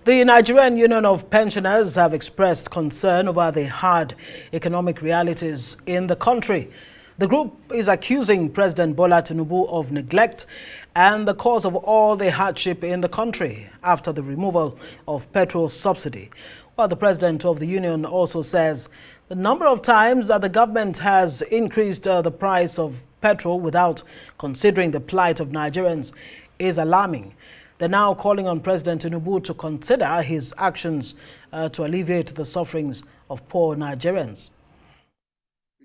The Nigerian Union of Pensioners have expressed concern over the hard economic realities in the country. The group is accusing President Bola Tinubu of neglect and the cause of all the hardship in the country after the removal of petrol subsidy. While the president of the union also says the number of times that the government has increased the price of petrol without considering the plight of Nigerians is alarming. They're now calling on President Tinubu to consider his actions to alleviate the sufferings of poor Nigerians.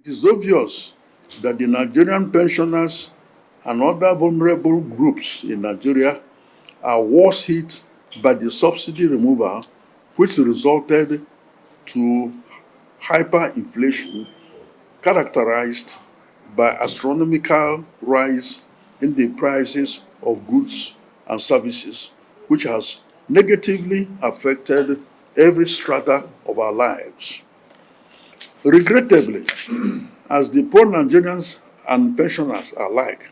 It is obvious that the Nigerian pensioners and other vulnerable groups in Nigeria are worse hit by the subsidy removal, which resulted to hyperinflation characterized by astronomical rise in the prices of goods and services, which has negatively affected every strata of our lives. Regrettably, as the poor Nigerians and pensioners alike,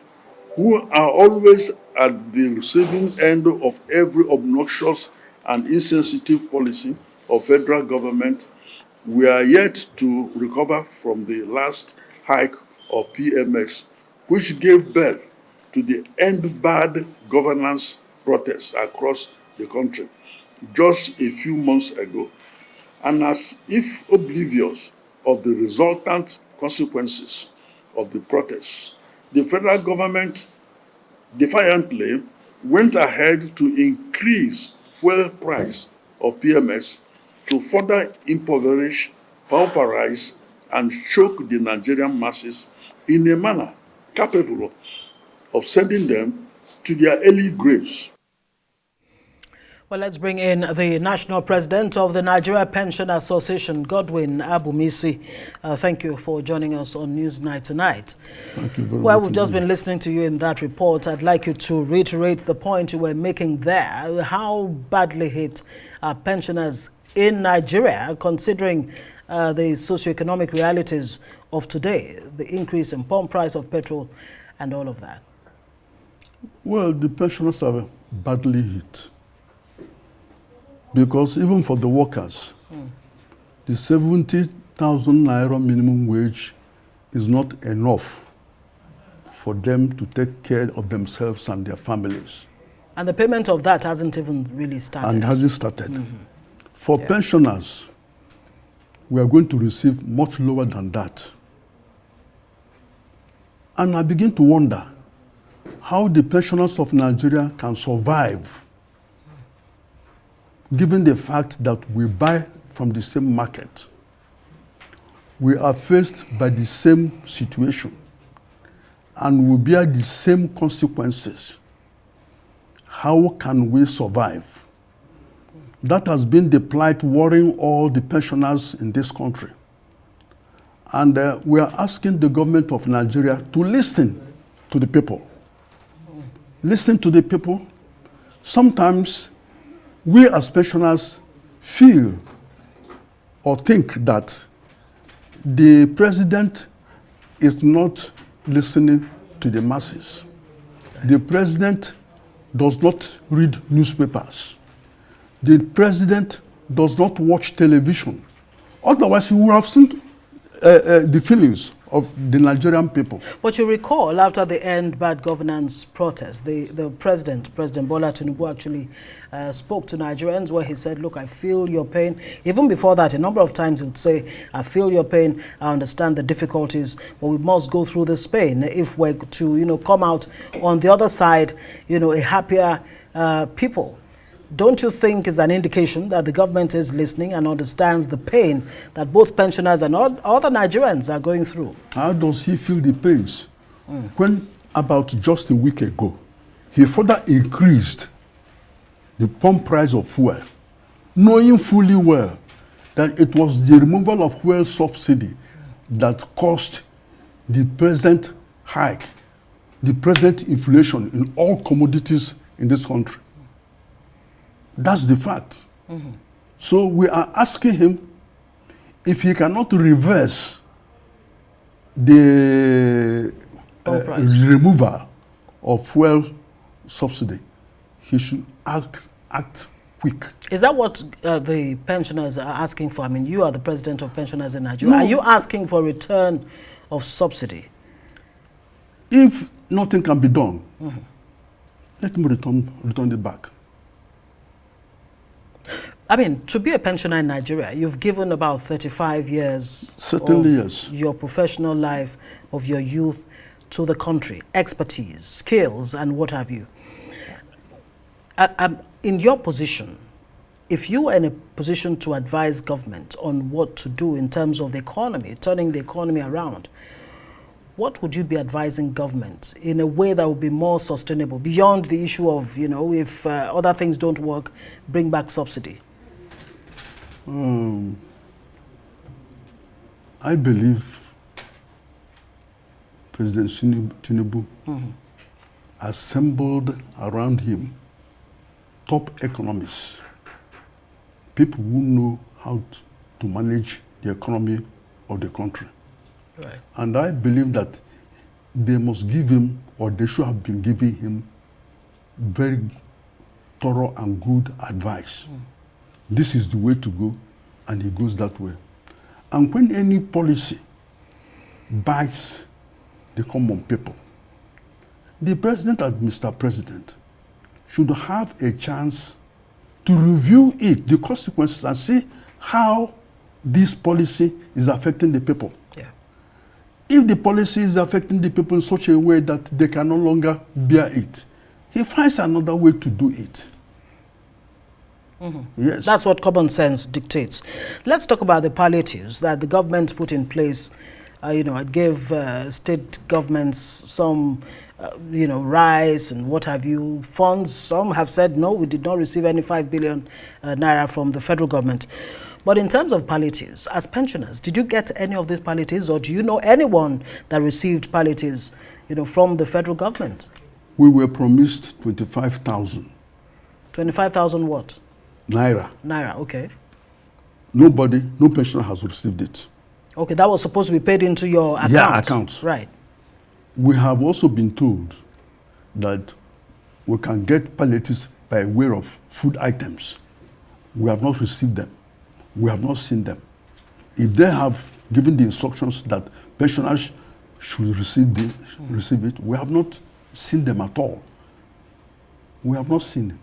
who are always at the receiving end of every obnoxious and insensitive policy of federal government, we are yet to recover from the last hike of PMX, which gave birth to the End Bad Governance protests across the country just a few months ago. And as if oblivious of the resultant consequences of the protests, the federal government defiantly went ahead to increase fuel price of PMS to further impoverish, pauperize, and choke the Nigerian masses in a manner capable of sending them to their early graves. Well, let's bring in the national president of the Nigeria Pension Association, Godwin Abumisi. Thank you for joining us on Newsnight tonight. Thank you very much. Well, we've just been listening to you in that report. I'd like you to reiterate the point you were making there. How badly hit are pensioners in Nigeria, considering the socioeconomic realities of today, the increase in pump price of petrol and all of that? Well, the pensioners are badly hit. Because even for the workers, the 70,000 naira minimum wage is not enough for them to take care of themselves and their families. And the payment of that hasn't even really started. And hasn't started. For pensioners, we are going to receive much lower than that. And I begin to wonder how the pensioners of Nigeria can survive given the fact that we buy from the same market. We are faced by the same situation and we bear the same consequences. How can we survive? That has been the plight worrying all the pensioners in this country. And we are asking the government of Nigeria to listen to the people. Listen to the people. Sometimes we as pensioners feel or think that the president is not listening to the masses. The president does not read newspapers. The president does not watch television. Otherwise, you would have seen the feelings of the Nigerian people. But you recall, after the End Bad Governance protest, the President Bola Tinubu actually spoke to Nigerians where he said, look, I feel your pain. Even before that, a number of times he would say, I feel your pain, I understand the difficulties, but we must go through this pain if we're to, come out on the other side, a happier people. Don't you think is an indication that the government is listening and understands the pain that both pensioners and other Nigerians are going through? How does he feel the pains? When about just a week ago, he further increased the pump price of fuel, knowing fully well that it was the removal of fuel subsidy that caused the present hike, the present inflation in all commodities in this country. That's the fact. So we are asking him if he cannot reverse the removal of fuel subsidy, he should act quick. Is that what the pensioners are asking for? I mean, you are the president of pensioners in Nigeria. No. Are you asking for return of subsidy? If nothing can be done, let me return it back. I mean, to be a pensioner in Nigeria, you've given about 35 years Certainly, of yes. your professional life, of your youth to the country, expertise, skills, and what have you. In your position, if you were in a position to advise government on what to do in terms of the economy, turning the economy around, what would you be advising government in a way that would be more sustainable, beyond the issue of, you know, if other things don't work, bring back subsidy? I believe President Tinubu assembled around him top economists, people who know how to manage the economy of the country. Right. And I believe that they must give him, or they should have been giving him, very thorough and good advice. This is the way to go, and he goes that way. And when any policy bites the common people, the president and Mr. President should have a chance to review it, the consequences, and see how this policy is affecting the people. Yeah. If the policy is affecting the people in such a way that they can no longer bear it, he finds another way to do it. Yes. That's what common sense dictates. Let's talk about the palliatives that the government put in place. You know, it gave state governments some, you know, rice and what have you, funds. Some have said, no, we did not receive any 5 billion naira from the federal government. But in terms of palliatives, as pensioners, did you get any of these palliatives, or do you know anyone that received palliatives, you know, from the federal government? We were promised 25,000. 25,000 what? Naira. Naira, okay. Nobody, no pensioner has received it. Okay, that was supposed to be paid into your account. Yeah, account. Right. We have also been told that we can get palliatives by way of food items. We have not received them. We have not seen them. If they have given the instructions that pensioners should receive it, we have not seen them at all. We have not seen them.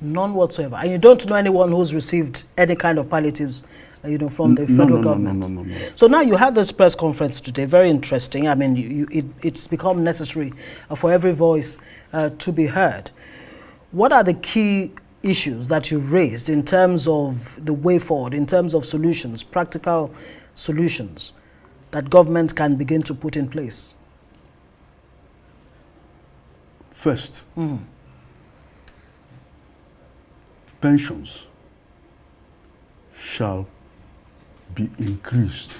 None whatsoever. And you don't know anyone who's received any kind of palliatives, you know, from the federal government? No. So now you had this press conference today, very interesting. I mean, it's become necessary for every voice to be heard. What are the key issues that you raised in terms of the way forward, in terms of solutions, practical solutions that government can begin to put in place? First, pensions shall be increased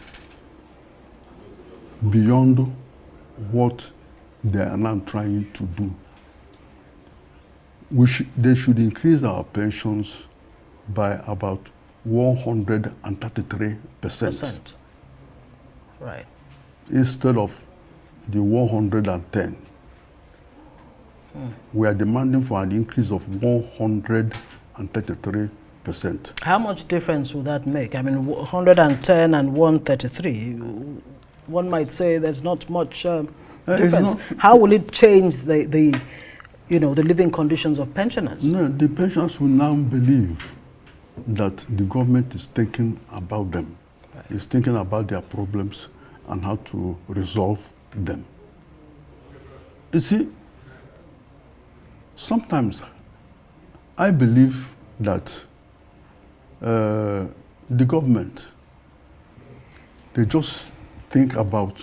beyond what they are now trying to do. They should increase our pensions by about 133%. Right. Instead of the 110. We are demanding for an increase of 133%. How much difference would that make? I mean, 110 and 133, one might say there's not much difference. How will it change the you know, the living conditions of pensioners? No, the pensioners will now believe that the government is thinking about them, is thinking about their problems and how to resolve them. You see, sometimes I believe that the government, they just think about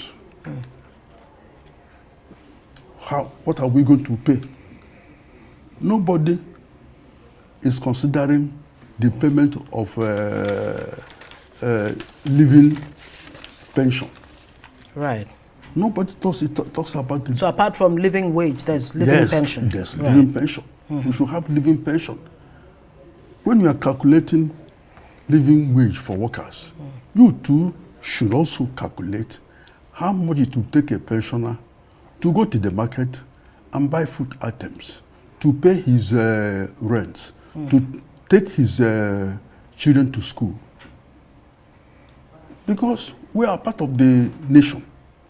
what are we going to pay? Nobody is considering the payment of living pension. Right. Nobody talks about it. So apart from living wage, there's living pension. Yes, living pension. We should have living pension. When you are calculating living wage for workers, you too should also calculate how much it will take a pensioner to go to the market and buy food items, to pay his rent, to take his children to school. Because we are part of the nation.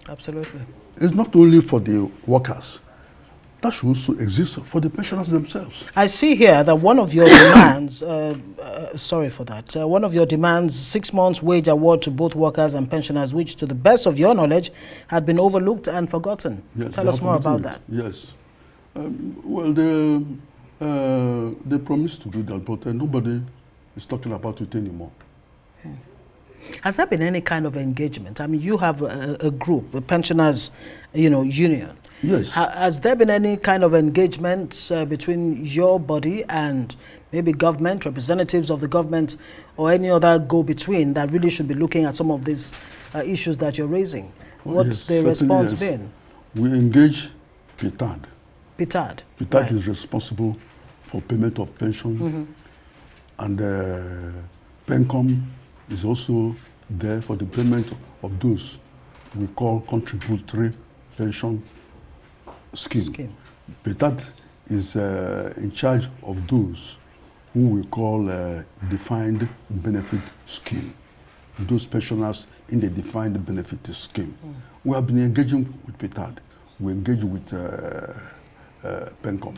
Absolutely. It's not only for the workers. That should also exist for the pensioners themselves. I see here that one of your demands, sorry for that, one of your demands, 6 months wage award to both workers and pensioners, which to the best of your knowledge had been overlooked and forgotten. Yes, Tell us more about that. Yes. Well, they promised to do that, but nobody is talking about it anymore. Has there been any kind of engagement? I mean, you have a group, a pensioners, union. Yes. Has there been any kind of engagement between your body and maybe government, representatives of the government, or any other go-between that really should be looking at some of these issues that you're raising? What's the response been? We engage PITAD. PITAD. PITAD is responsible for payment of pension, and PENCOM is also there for the payment of those we call contributory pension scheme. PITAD is in charge of those who we call defined benefit scheme, those pensioners in the defined benefit scheme. We have been engaging with PITAD. We engage with PENCOM.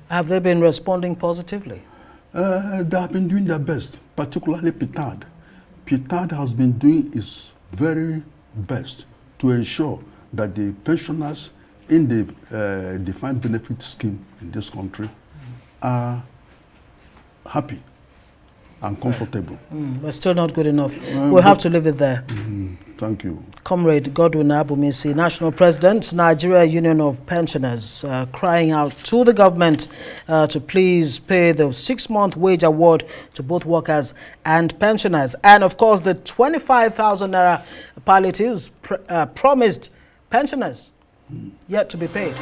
Have they been responding positively? They have been doing their best, particularly PITAD. PITAD has been doing its very best to ensure that the pensioners in the defined benefit scheme in this country are happy and comfortable. But still not good enough. We'll have to leave it there. Thank you. Comrade Godwin Abumisi, National President, Nigeria Union of Pensioners, crying out to the government to please pay the 6-month wage award to both workers and pensioners. And of course, the 25,000 naira palliatives promised pensioners yet to be paid.